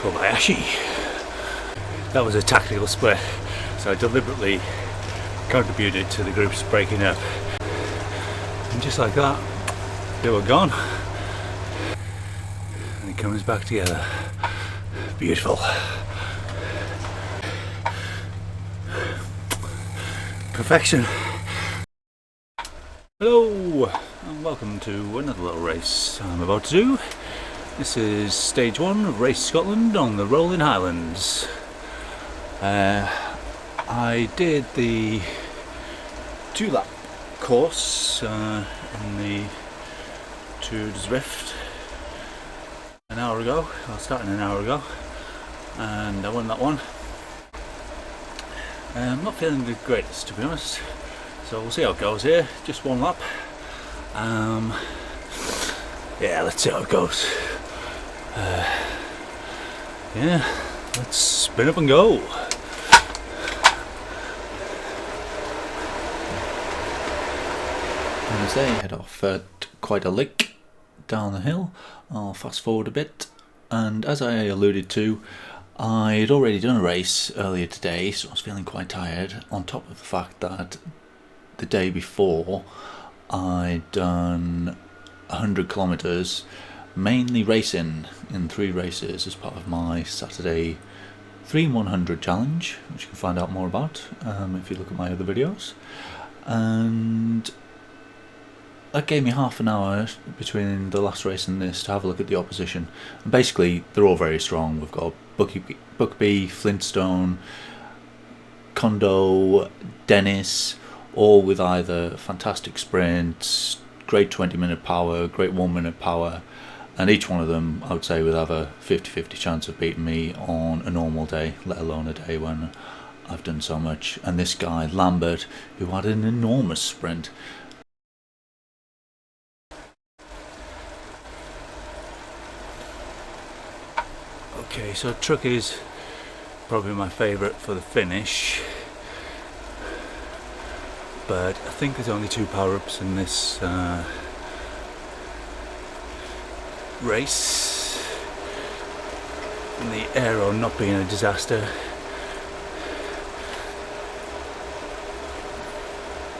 Kobayashi. That was a tactical split, so I deliberately contributed to the group's breaking up. And just like that, they were gone. And it comes back together. Beautiful. Perfection. Hello, and welcome to another little race I'm about to do. This is stage 1 of Race Scotland on the rolling Highlands. I did the 2-lap course in the Tour de Zwift an hour ago, well, starting an hour ago, and I won that one. I'm not feeling the greatest, to be honest, so we'll see how it goes here. Just 1 lap. Yeah, let's see how it goes. Yeah, let's spin up and go. And as they head off at quite a lick down the hill, I'll fast forward a bit. And as I alluded to, I'd already done a race earlier today, so I was feeling quite tired, on top of the fact that the day before I'd done 100 kilometres, mainly racing in 3 races as part of my Saturday 3 in 100 challenge, which you can find out more about if you look at my other videos. And that gave me half an hour between the last race and this to have a look at the opposition. And basically, they're all very strong. We've got Buckby, Flintstone, Kondo, Dennis, all with either fantastic sprints, great 20-minute power, great 1-minute power, and each one of them, I would say, would have a 50-50 chance of beating me on a normal day, let alone a day when I've done so much. And this guy, Lambert, who had an enormous sprint. Okay, so truck is probably my favourite for the finish, but I think there's only 2 power-ups in this race, and the aero not being a disaster,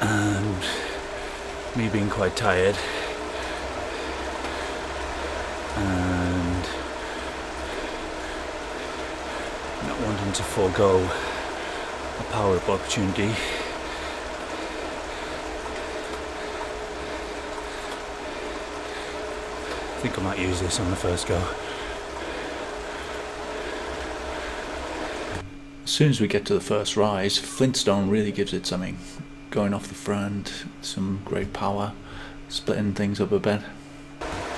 and me being quite tired, and not wanting to forego a power-up opportunity. I think I might use this on the first go. As soon as we get to the first rise, Flintstone really gives it something. Going off the front, some great power, splitting things up a bit.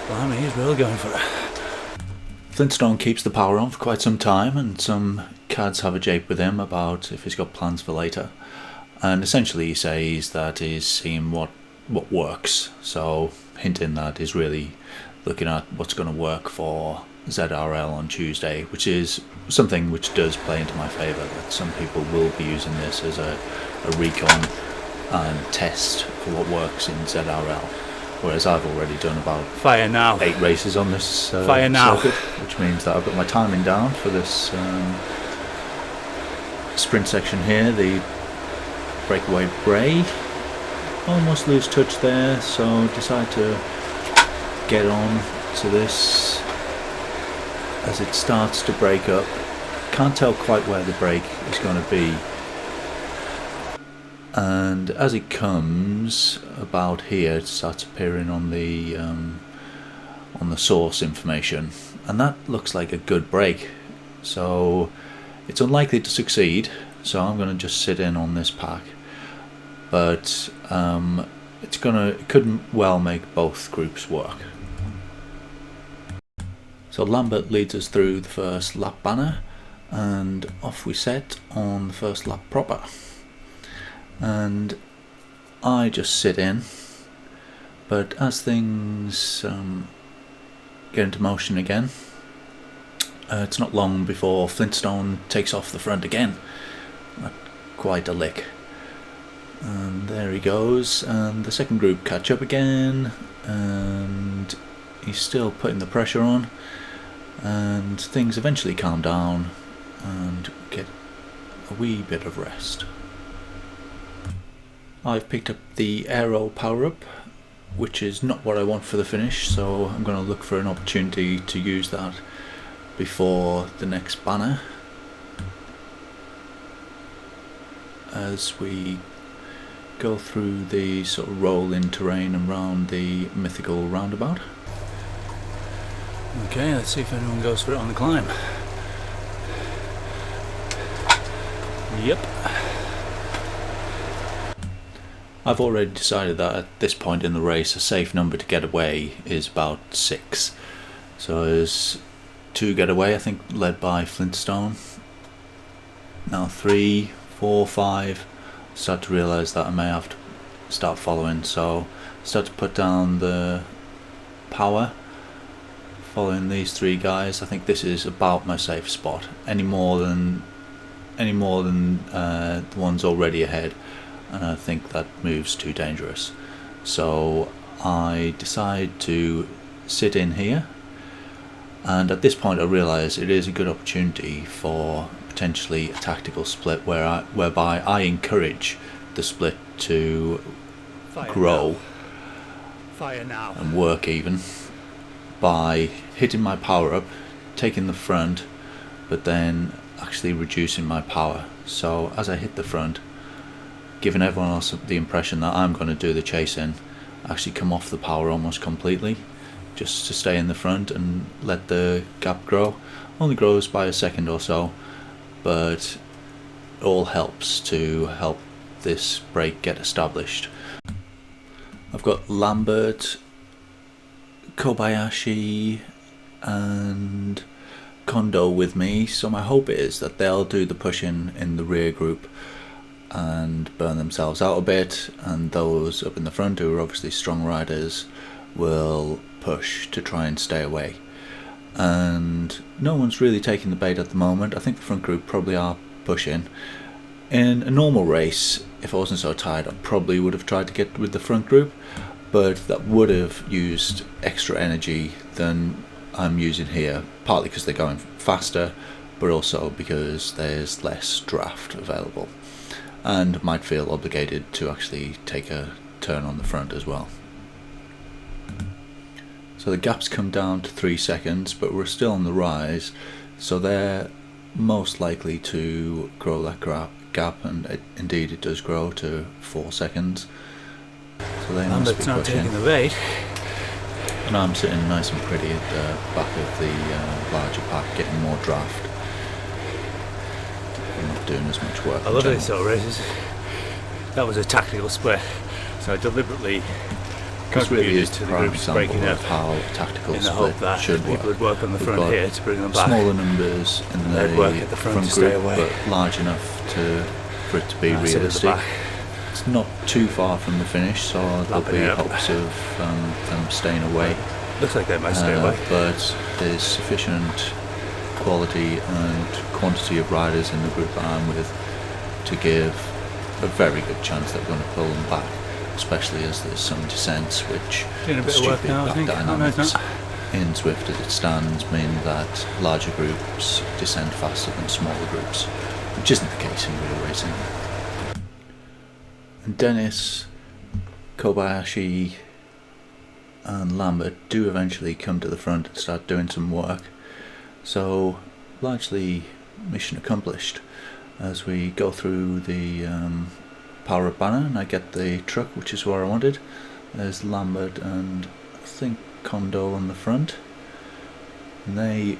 Blimey, he's really going for it. Flintstone keeps the power on for quite some time, and some cads have a jape with him about if he's got plans for later. And essentially he says that he's seeing what works, so hinting that he's really looking at what's going to work for ZRL on Tuesday, which is something which does play into my favour, that some people will be using this as a recon and test for what works in ZRL, whereas I've already done about 8 races on this circuit, which means that I've got my timing down for this sprint section here, the breakaway Bray. Almost lose touch there, so decide to get on to this as it starts to break up. Can't tell quite where the break is going to be, and as it comes about here, it starts appearing on the source information, and that looks like a good break, so it's unlikely to succeed, so I'm going to just sit in on this pack, but it could well make both groups work. So Lambert leads us through the first lap banner, and off we set on the first lap proper. And I just sit in, but as things get into motion again, it's not long before Flintstone takes off the front again. Quite a lick. And there he goes, and the second group catch up again, and he's still putting the pressure on, and things eventually calm down and get a wee bit of rest. I've picked up the aero power-up, which is not what I want for the finish, so I'm going to look for an opportunity to use that before the next banner as we go through the sort of roll-in terrain around the mythical roundabout. Okay, let's see if anyone goes for it on the climb. Yep. I've already decided that at this point in the race a safe number to get away is about 6. So there's 2 get away, I think, led by Flintstone. Now 3, 4, 5. Start to realise that I may have to start following, so start to put down the power following these 3 guys. I think this is about my safe spot. Any more than the ones already ahead, and I think that move's too dangerous. So I decide to sit in here, and at this point I realise it is a good opportunity for potentially a tactical split whereby I encourage the split to grow and work even by hitting my power up, taking the front, but then actually reducing my power. So as I hit the front, giving everyone else the impression that I'm going to do the chasing, actually come off the power almost completely, just to stay in the front and let the gap grow. Only grows by a second or so, but it all helps to help this break get established. I've got Lambert, Kobayashi and Kondo with me, so my hope is that they'll do the pushing in the rear group and burn themselves out a bit, and those up in the front, who are obviously strong riders, will push to try and stay away. And no one's really taking the bait at the moment. I think the front group probably are pushing. In a normal race, if I wasn't so tired, I probably would have tried to get with the front group, but that would have used extra energy than I'm using here, partly because they're going faster, but also because there's less draft available, and might feel obligated to actually take a turn on the front as well. So the gaps come down to 3 seconds, but we're still on the rise, so they're most likely to grow that gap, and indeed it does grow to 4 seconds. So they must be pushing. Taking the bait. And I'm sitting nice and pretty at the back of the larger pack, getting more draft. I'm not doing as much work. I love these sort of races. That was a tactical split, so I deliberately contributed to the groups breaking up how tactical in the hope that people would work on the front here to bring them back. Smaller numbers in the front group, but large enough for it to be realistic. It's not too far from the finish, so there'll be hopes of them staying away. Looks like they might stay away. But there's sufficient quality and quantity of riders in the group that I'm with to give a very good chance that we're going to pull them back, especially as there's some descents, which stupid back dynamics in Zwift as it stands mean that larger groups descend faster than smaller groups, which isn't the case in real racing. And Dennis, Kobayashi and Lambert do eventually come to the front and start doing some work, so largely mission accomplished as we go through the power up banner, and I get the truck, which is where I wanted. There's Lambert and I think Kondo on the front, and they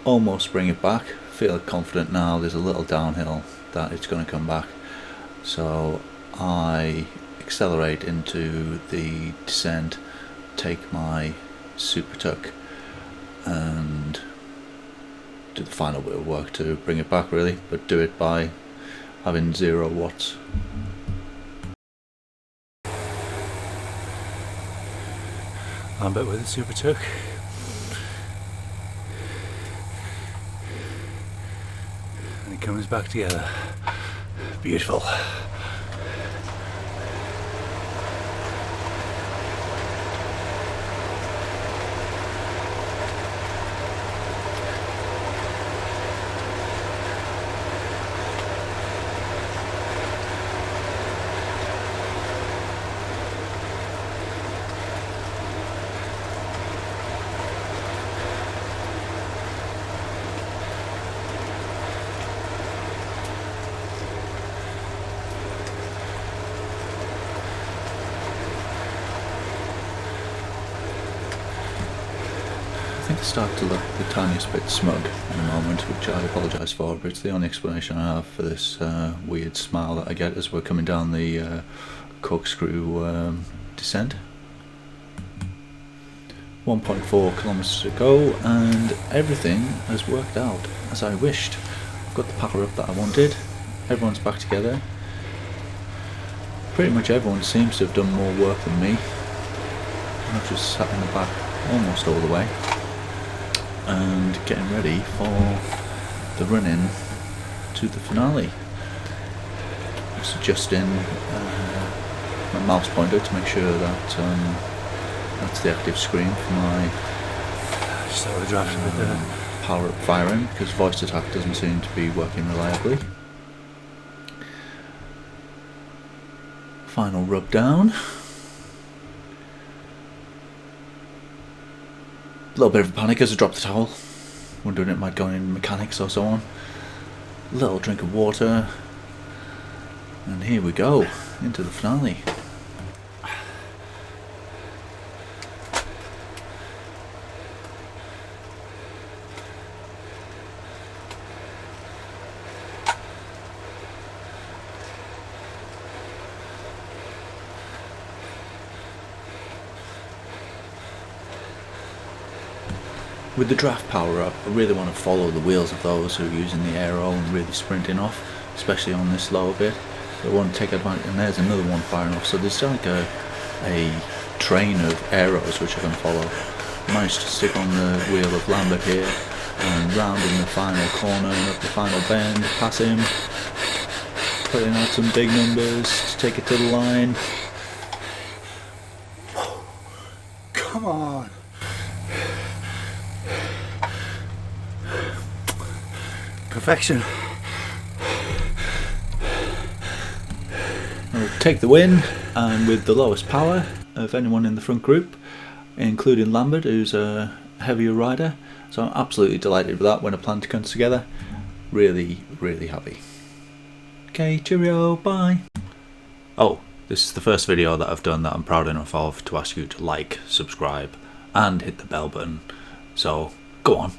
almost bring it back. Feel confident now, there's a little downhill that it's going to come back, so I accelerate into the descent, take my super tuck and do the final bit of work to bring it back really, but do it by having 0 watts. Lambert with the super tuck. And it comes back together. Beautiful. start to look the tiniest bit smug in a moment, which I apologise for, but it's the only explanation I have for this weird smile that I get as we're coming down the corkscrew descent. 1.4 kilometres to go, and everything has worked out as I wished. I've got the power up that I wanted, everyone's back together. Pretty much everyone seems to have done more work than me. I've just sat in the back almost all the way and getting ready for the run-in to the finale. Just adjusting my mouse pointer to make sure that that's the active screen for my power up firing, because voice attack doesn't seem to be working reliably. Final rub down. A little bit of a panic as I dropped the towel, wondering it might go in mechanics or so on. A little drink of water, and here we go, into the finale. With the draft power up, I really want to follow the wheels of those who are using the aero and really sprinting off, especially on this lower bit. So I want to take advantage, and there's another one firing off, so there's like a train of aeros which I can follow. I managed to stick on the wheel of Lambert here, and round in the final corner and up the final bend, pass him, putting out some big numbers to take it to the line. Come on! Perfection. I'll take the win, and with the lowest power of anyone in the front group, including Lambert, who's a heavier rider. So I'm absolutely delighted with that when a plan comes together. Really, really happy. Okay, cheerio, bye. Oh, this is the first video that I've done that I'm proud enough of to ask you to like, subscribe, and hit the bell button. So, go on.